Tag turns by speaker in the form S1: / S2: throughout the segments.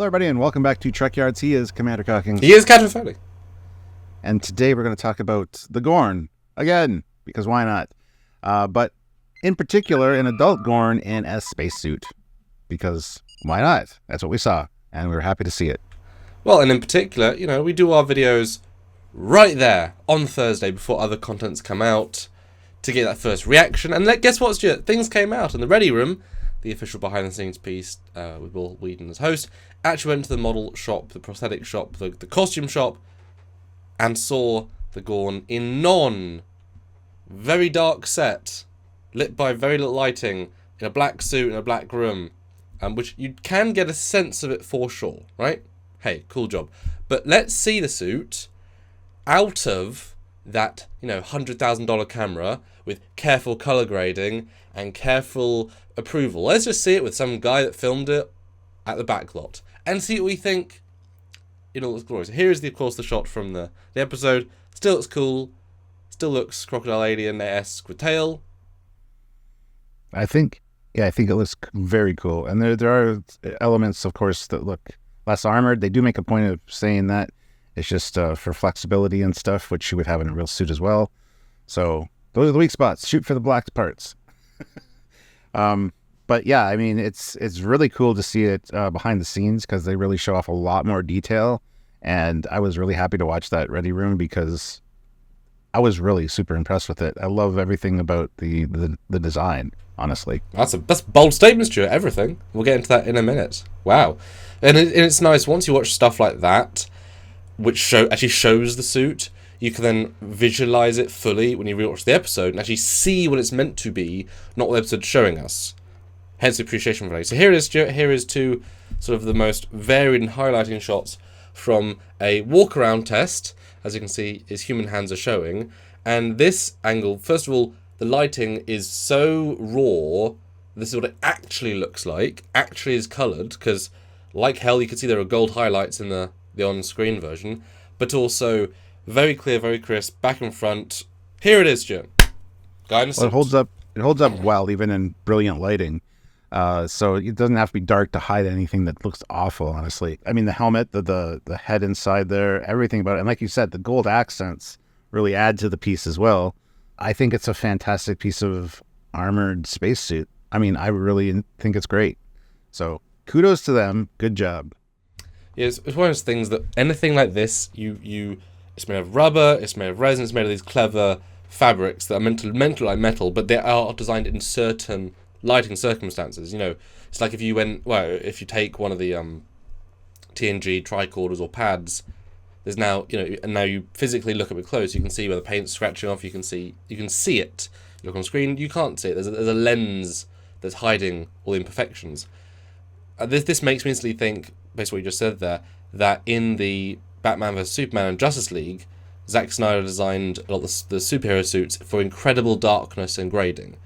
S1: Hello, everybody, and welcome back to Trekyards. He is Commander Cocking.
S2: He is Captain Foley.
S1: And today we're going to talk about the Gorn, again, because why not? But in particular, an adult Gorn in a spacesuit, because why not? That's what we saw, and we were happy to see it.
S2: Well, and in particular, we do our videos right there on Thursday before other contents come out to get that first reaction. And guess what, Stuart? Things came out in the Ready Room, the official behind-the-scenes piece with Will Wheaton as host. Actually went to the model shop, the prosthetic shop, the costume shop, and saw the Gorn in very dark set, lit by very little lighting, in a black suit in a black room, which you can get a sense of it for sure, right? Hey, cool job. But let's see the suit out of that, $100,000 camera with careful color grading and careful approval. Let's just see it with some guy that filmed it at the back lot and see what we think in all its glory. So here is, of course, the shot from the episode. Still looks cool. Still looks Crocodile Alien-esque with tail.
S1: I think it looks very cool. And there are elements, of course, that look less armored. They do make a point of saying that it's just for flexibility and stuff, which you would have in a real suit as well. So those are the weak spots. Shoot for the black parts. But yeah, I mean, it's really cool to see it behind the scenes, because they really show off a lot more detail. And I was really happy to watch that Ready Room because I was really super impressed with it. I love everything about the design, honestly.
S2: That's bold statement, Stuart. Everything. We'll get into that in a minute. Wow. And it's nice once you watch stuff like that, which actually shows the suit. You can then visualize it fully when you rewatch the episode and actually see what it's meant to be, not what the episode's showing us. Hence the appreciation value. So here it is, Stuart. Here is two sort of the most varied and highlighting shots from a walk-around test. As you can see, his human hands are showing. And this angle, first of all, the lighting is so raw. This is what it actually looks like. Actually is coloured, because like hell, you can see there are gold highlights in the on-screen version. But also very clear, very crisp, back and front. Here it is, Stuart. Guy in a suit.
S1: Well, it holds up well, even in brilliant lighting. So it doesn't have to be dark to hide anything that looks awful, honestly. I mean, the helmet, the head inside there, everything about it. And like you said, the gold accents really add to the piece as well. I think it's a fantastic piece of armored spacesuit. I mean, I really think it's great. So kudos to them. Good job.
S2: Yeah, it's one of those things that anything like this, it's made of rubber, it's made of resin, it's made of these clever fabrics that are meant to like metal, but they are designed in certain lighting circumstances. It's like if you take one of the TNG tricorders or pads, there's now, and now you physically look up it close, you can see where the paint's scratching off, you can see it. You look on screen, you can't see it. There's a lens that's hiding all the imperfections. This makes me instantly think, based on what you just said there, that in the Batman vs Superman and Justice League, Zack Snyder designed a lot of the superhero suits for incredible darkness and grading.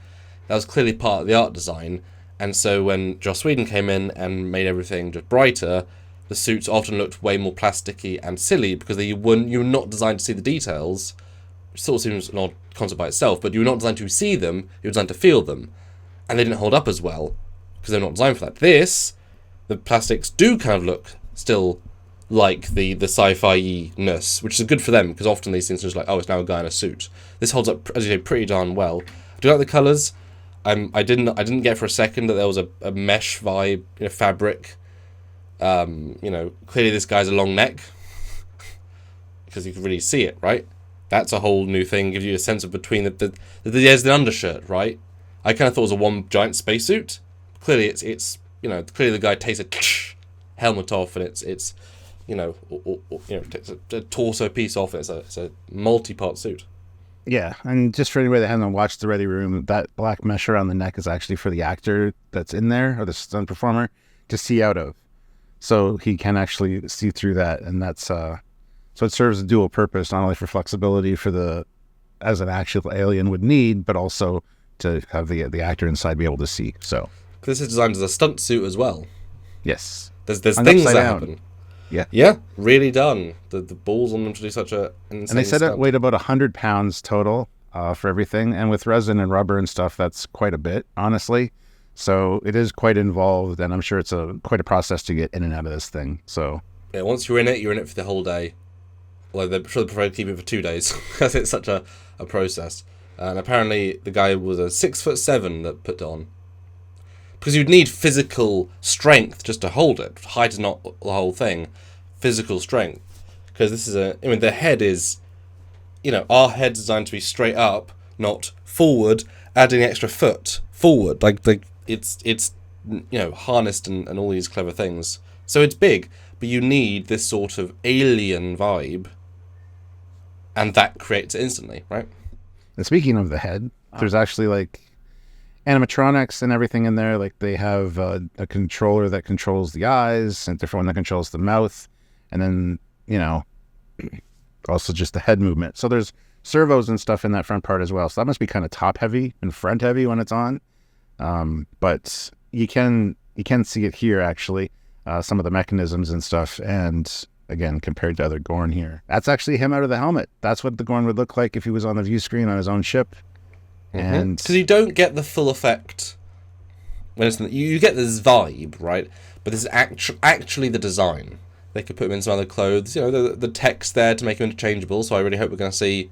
S2: That was clearly part of the art design, and so when Joss Whedon came in and made everything just brighter, the suits often looked way more plasticky and silly because you were not designed to see the details, which sort of seems an odd concept by itself, but you were not designed to see them, you were designed to feel them, and they didn't hold up as well because they're not designed for that. The plastics do kind of look still like the sci-fi-ness, which is good for them because often these things are just like, oh, it's now a guy in a suit. This holds up, as you say, pretty darn well. Do you like the colours? I didn't get for a second that there was a mesh vibe, fabric. Clearly this guy's a long neck because you can really see it, right? That's a whole new thing. Gives you a sense of between there's the undershirt, right? I kind of thought it was a one giant spacesuit. Clearly it's clearly the guy takes a helmet off and it's takes a torso piece off. It's a multi-part suit.
S1: Yeah, and just for anybody that hasn't watched the Ready Room, that black mesh around the neck is actually for the actor that's in there, or the stunt performer, to see out of. So he can actually see through that, and that's so it serves a dual purpose, not only for flexibility as an actual alien would need, but also to have the actor inside be able to see. So
S2: this is designed as a stunt suit as well.
S1: Yes.
S2: There's things that happen.
S1: Yeah,
S2: really done. The balls on them to do such a insane
S1: and they said
S2: stunt.
S1: it weighed about 100 pounds total for everything, and with resin and rubber and stuff, that's quite a bit, honestly. So it is quite involved, and I'm sure it's quite a process to get in and out of this thing. So
S2: Yeah, once you're in it for the whole day. Although they're sure they prefer to keep it for 2 days because it's such a process. And apparently the guy was a 6'7" that put it on. Because you'd need physical strength just to hold it. Height is not the whole thing. Physical strength. Because this is the head is, our head's designed to be straight up, not forward, adding an extra foot forward. Like it's harnessed and all these clever things. So it's big, but you need this sort of alien vibe, and that creates it instantly, right?
S1: And speaking of the head, there's actually like animatronics and everything in there. Like they have a controller that controls the eyes, and a different one that controls the mouth, and then also just the head movement. So there's servos and stuff in that front part as well. So that must be kind of top heavy and front heavy when it's on. But you can see it here actually, some of the mechanisms and stuff. And again, compared to other Gorn here, that's actually him out of the helmet. That's what the Gorn would look like if he was on the view screen on his own ship. And
S2: because you don't get the full effect when it's you get this vibe, right? But this is actually the design. They could put him in some other clothes. The text there to make him interchangeable. So I really hope we're going to see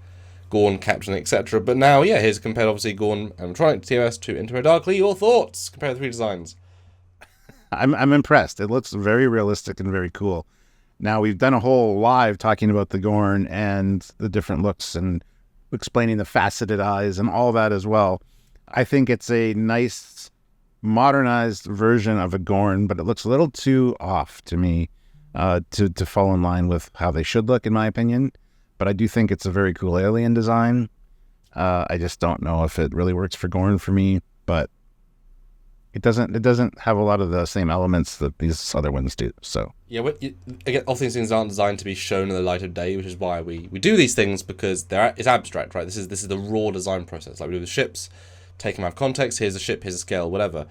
S2: Gorn, Captain, etc. But now, here's compared obviously Gorn Animatronics TOS to Into Darkly. Your thoughts? Compare the three designs.
S1: I'm impressed. It looks very realistic and very cool. Now, we've done a whole live talking about the Gorn and the different looks and explaining the faceted eyes and all that as well. I think it's a nice modernized version of a Gorn, but it looks a little too off to me to fall in line with how they should look, in my opinion. But I do think it's a very cool alien design. I just don't know if it really works for Gorn for me, but it doesn't have a lot of the same elements that these other ones do. So
S2: again, all these things aren't designed to be shown in the light of day, which is why we do these things, because it's abstract, right? This is the raw design process, like we do with ships. Take them out of context. Here's a ship. Here's a scale. Whatever.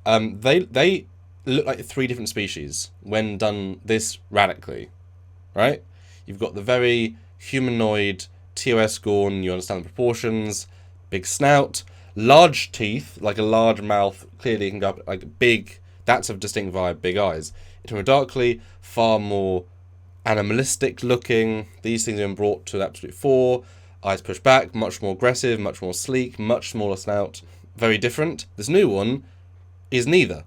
S2: They look like 3 different species when done this radically, right? You've got the very humanoid TOS Gorn. You understand the proportions. Big snout. Large teeth, like a large mouth, clearly can go up, like big, that's a distinct vibe, big eyes. Into Darkly, far more animalistic looking. These things have been brought to an absolute 4. Eyes pushed back, much more aggressive, much more sleek, much smaller snout. Very different. This new one is neither.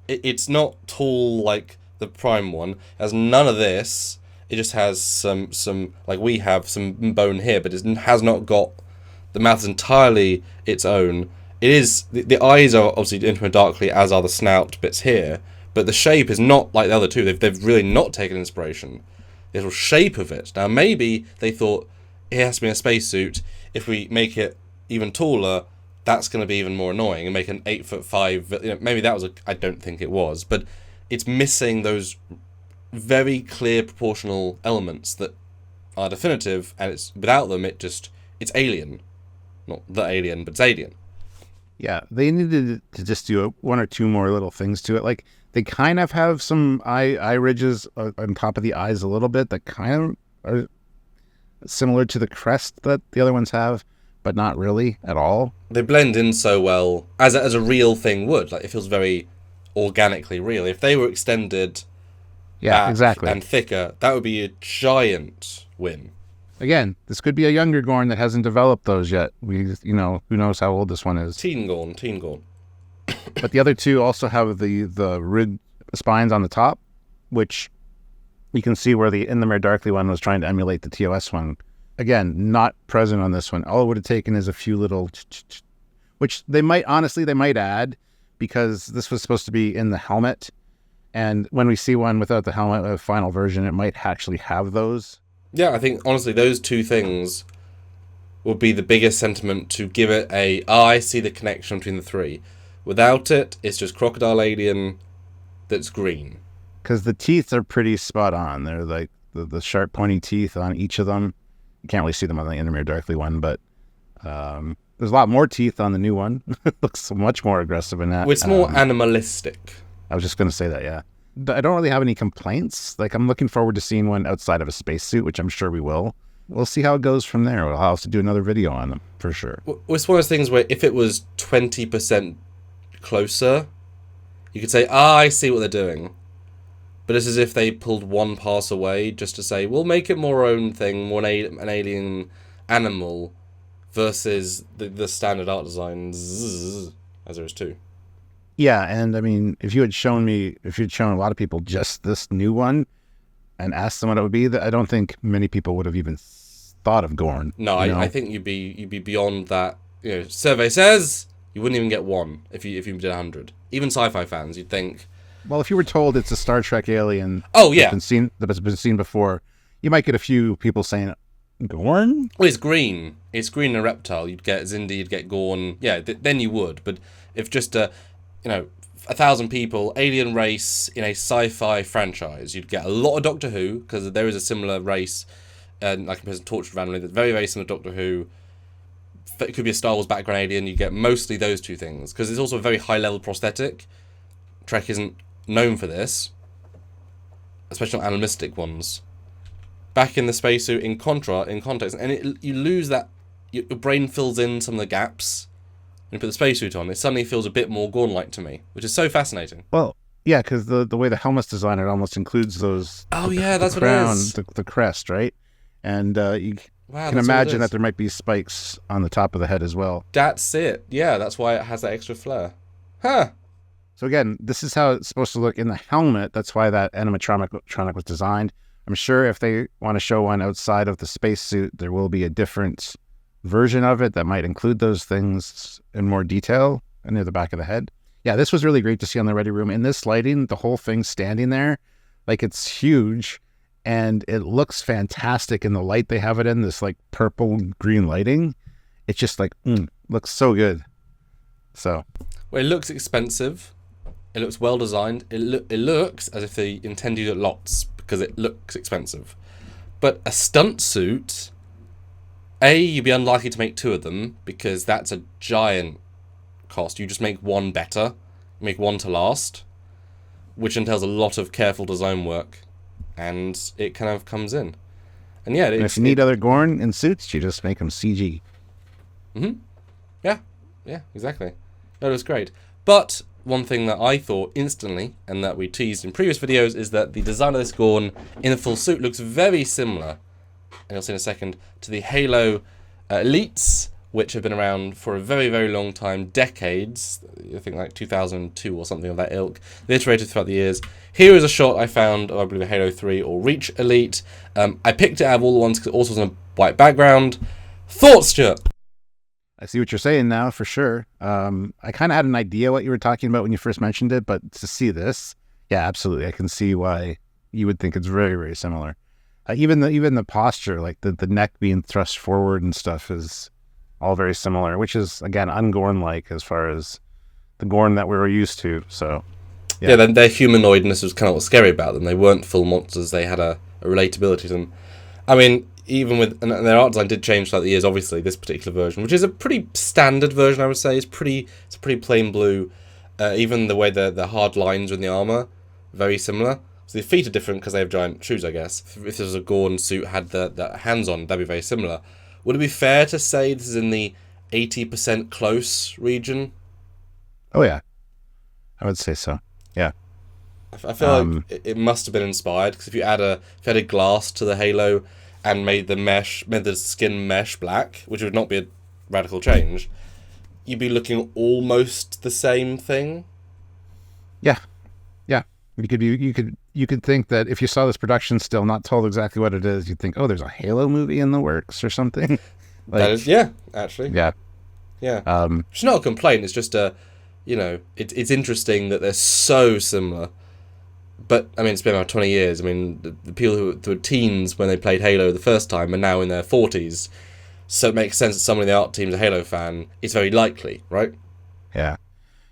S2: It's not tall like the Prime one. It has none of this. It just has some like we have some bone here, but it has not got. The mouth is entirely its own. It is the eyes are obviously Into Darkly, as are the snout bits here, but the shape is not like the other two. They've really not taken inspiration. The actual shape of it. Now maybe they thought it has to be in a spacesuit. If we make it even taller, that's going to be even more annoying and make an 8'5". Maybe that was I don't think it was, but it's missing those very clear proportional elements that are definitive, and it's without them it's alien. Not the alien, but it's alien.
S1: Yeah, they needed to just do 1 or 2 more little things to it. Like, they kind of have some eye ridges on top of the eyes a little bit that kind of are similar to the crest that the other ones have, but not really at all.
S2: They blend in so well, as a real thing would. Like, it feels very organically real. If they were extended back
S1: exactly,
S2: and thicker, that would be a giant win.
S1: Again, this could be a younger Gorn that hasn't developed those yet. Who knows how old this one is.
S2: Teen Gorn.
S1: But the other two also have the rid spines on the top, which you can see where the In the Mere Darkly one was trying to emulate the TOS one. Again, not present on this one. All it would have taken is a few little, which they might add, because this was supposed to be in the helmet. And when we see one without the helmet, a final version, it might actually have those.
S2: Yeah, I think, honestly, those 2 things would be the biggest sentiment to give it I see the connection between the 3. Without it, it's just Crocodile Alien that's green.
S1: Because the teeth are pretty spot on. They're like the sharp, pointy teeth on each of them. You can't really see them on the In the Mere Darkly one, but there's a lot more teeth on the new one. It looks much more aggressive in that.
S2: It's more animalistic.
S1: I was just going to say that, yeah. I don't really have any complaints. Like, I'm looking forward to seeing one outside of a spacesuit, which I'm sure we will. we'll see how it goes from there. We'll have to do another video on them for sure.
S2: Well, it's one of those things where if it was 20% closer, you could say, I see what they're doing. But it's as if they pulled one pass away just to say, we'll make it more our own thing, more an alien animal, versus the standard art design, as there is too.
S1: Yeah, and I mean, if you'd shown a lot of people just this new one and asked them what it would be, I don't think many people would have even thought of Gorn.
S2: No, I think you'd be beyond that. Survey says you wouldn't even get one if you did 100. Even sci-fi fans, you'd think.
S1: Well, if you were told it's a Star Trek alien, that's been seen before, you might get a few people saying, Gorn?
S2: Well, it's green. It's green and a reptile. You'd get Xindi, you'd get Gorn. Yeah, then you would. But if just 1,000 people, alien race in a sci-fi franchise, you'd get a lot of Doctor Who, because there is a similar race, like in Tortured randomly, that's very, very similar to Doctor Who. It could be a Star Wars background alien. You get mostly those two things, because it's also a very high-level prosthetic. Trek isn't known for this, especially not animalistic ones. Back in the spacesuit, in context, and you lose that. Your brain fills in some of the gaps. When you put the spacesuit on, it suddenly feels a bit more Gorn-like to me, which is so fascinating.
S1: Well, yeah, because the way the helmet's designed, it almost includes those.
S2: Oh yeah, that's what it is.
S1: The crest, right? And you can imagine that there might be spikes on the top of the head as well.
S2: That's it. Yeah, that's why it has that extra flair. Huh.
S1: So again, this is how it's supposed to look in the helmet. That's why that animatronic was designed. I'm sure if they want to show one outside of the spacesuit, there will be a different version of it that might include those things in more detail near the back of the head. Yeah, this was really great to see on the Ready Room. In this lighting, the whole thing standing there, like it's huge, and it looks fantastic in the light they have it in, this like purple green lighting. It's just like, looks so good. So,
S2: well, it looks expensive. It looks well designed. It looks as if they intend to do it lots because it looks expensive. But a stunt suit, you'd be unlikely to make two of them because that's a giant cost. You just make one better, you make one to last, which entails a lot of careful design work, and it kind of comes in. And yeah,
S1: if you need other Gorn in suits, you just make them CG.
S2: Yeah, exactly. That was great. But one thing that I thought instantly, and that we teased in previous videos, is that the design of this Gorn in a full suit looks very similar, and you'll see in a second, to the Halo Elites, which have been around for a very, very long time, decades. I think like 2002 or something of that ilk. They iterated throughout the years. Here is a shot I found of, I believe, a Halo 3 or Reach Elite. I picked it out of all the ones because it also was on a white background. Thoughts, Stuart?
S1: I see what you're saying now, for sure. I kind of had an idea what you were talking about when you first mentioned it, but to see this, yeah, absolutely. I can see why you would think it's very, very similar. Even the posture, like the neck being thrust forward and stuff, is all very similar, which is, again, un-Gorn-like as far as the Gorn that we were used to. So,
S2: yeah, they're humanoid, and this was kind of what's scary about them. They weren't full monsters. They had a relatability to them. I mean, even with, and their art design did change throughout the years, obviously, this particular version, which is a pretty standard version, I would say. It's a pretty plain blue. Even the way the hard lines are in the armor, very similar. So the feet are different because they have giant shoes, I guess. If there was a Gorn suit had the hands on, that'd be very similar. Would it be fair to say this is in the 80% close region?
S1: Oh, yeah. I would say so. Yeah.
S2: I feel like it must have been inspired, because if you added glass to the Halo and made the skin mesh black, which would not be a radical change, you'd be looking almost the same thing.
S1: Yeah. You could think that if you saw this production still not told exactly what it is, you'd think, oh, there's a Halo movie in the works or something.
S2: That is, yeah, actually.
S1: Yeah.
S2: It's not a complaint. It's just it's interesting that they're so similar. But I mean, it's been about 20 years. I mean, the people who were teens when they played Halo the first time are now in their 40s. So it makes sense that someone in the art team is a Halo fan. It's very likely, right?
S1: Yeah.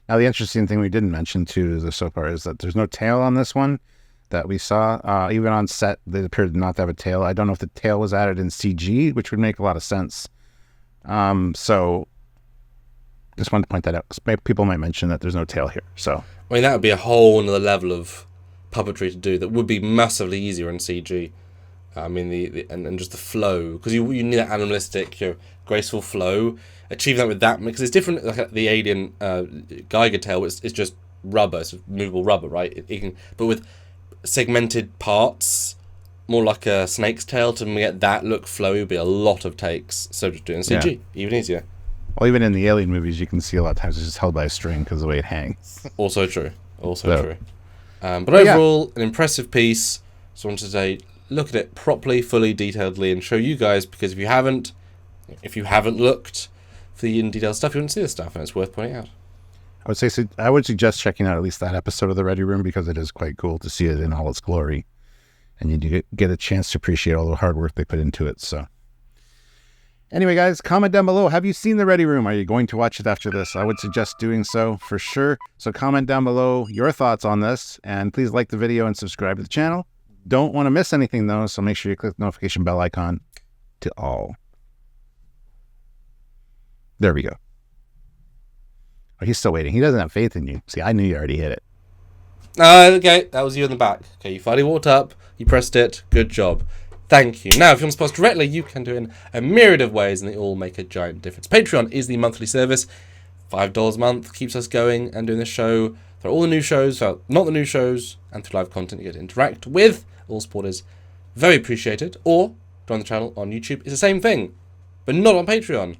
S1: Now, the interesting thing we didn't mention, too, so far is that there's no tail on this one that we saw. Even on set, they appeared not to have a tail. I don't know if the tail was added in CG, which would make a lot of sense. So just wanted to point that out, because people might mention that there's no tail here. So
S2: I mean, that would be a whole another level of puppetry to do that would be massively easier in CG. I mean, and just the flow, because you need that animalistic, graceful flow. Achieve that with that, because it's different. Like the alien Geiger tail, it's just rubber, it's movable rubber, right? It can, but with segmented parts, more like a snake's tail, to get that look flowy would be a lot of takes. So just doing CG, even easier.
S1: Well, even in the alien movies, you can see a lot of times it's just held by a string because of the way it hangs.
S2: Also true. True. But overall, an impressive piece. So I wanted to say, look at it properly, fully, detailedly, and show you guys, because if you haven't looked for the in detail stuff, you wouldn't see this stuff, and it's worth pointing out.
S1: I would suggest checking out at least that episode of the Ready Room, because it is quite cool to see it in all its glory, and you get a chance to appreciate all the hard work they put into it. So anyway, guys, comment down below. Have you seen the Ready Room? Are you going to watch it after this? I would suggest doing so for sure. So comment down below your thoughts on this, and please like the video and subscribe to the channel. Don't want to miss anything though, so make sure you click the notification bell icon to all. There we go. Oh, he's still waiting. He doesn't have faith in you. See, I knew you already hit it.
S2: Okay, that was you in the back. Okay, you finally walked up, you pressed it, good job. Thank you. Now, if you want to support us directly, you can do it in a myriad of ways, and they all make a giant difference. Patreon is the monthly service. $5 a month keeps us going and doing the show. There are all the new shows, so not the new shows, and through live content you get to interact with. All support is very appreciated. Or join the channel on YouTube. It's the same thing, but not on Patreon.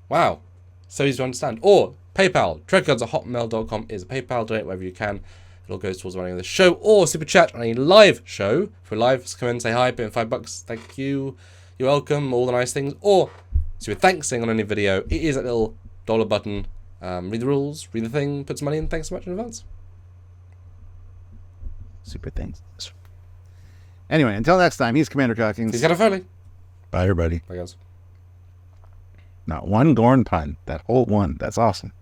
S2: Wow. So easy to understand. Or PayPal. Trekyards@hotmail.com is a PayPal. Donate wherever you can. It all goes towards running the show. Or super chat on a live show. For live, come in, say hi, put in $5. Thank you. You're welcome. All the nice things. Or super thanks thing on any video. It is that little dollar button. Read the rules, read the thing, put some money in. Thanks so much in advance.
S1: Super thanks. Anyway, until next time, he's Commander Cockings.
S2: He's got a Foley.
S1: Bye, everybody.
S2: Bye, guys.
S1: Not one Gorn pun. That whole one. That's awesome.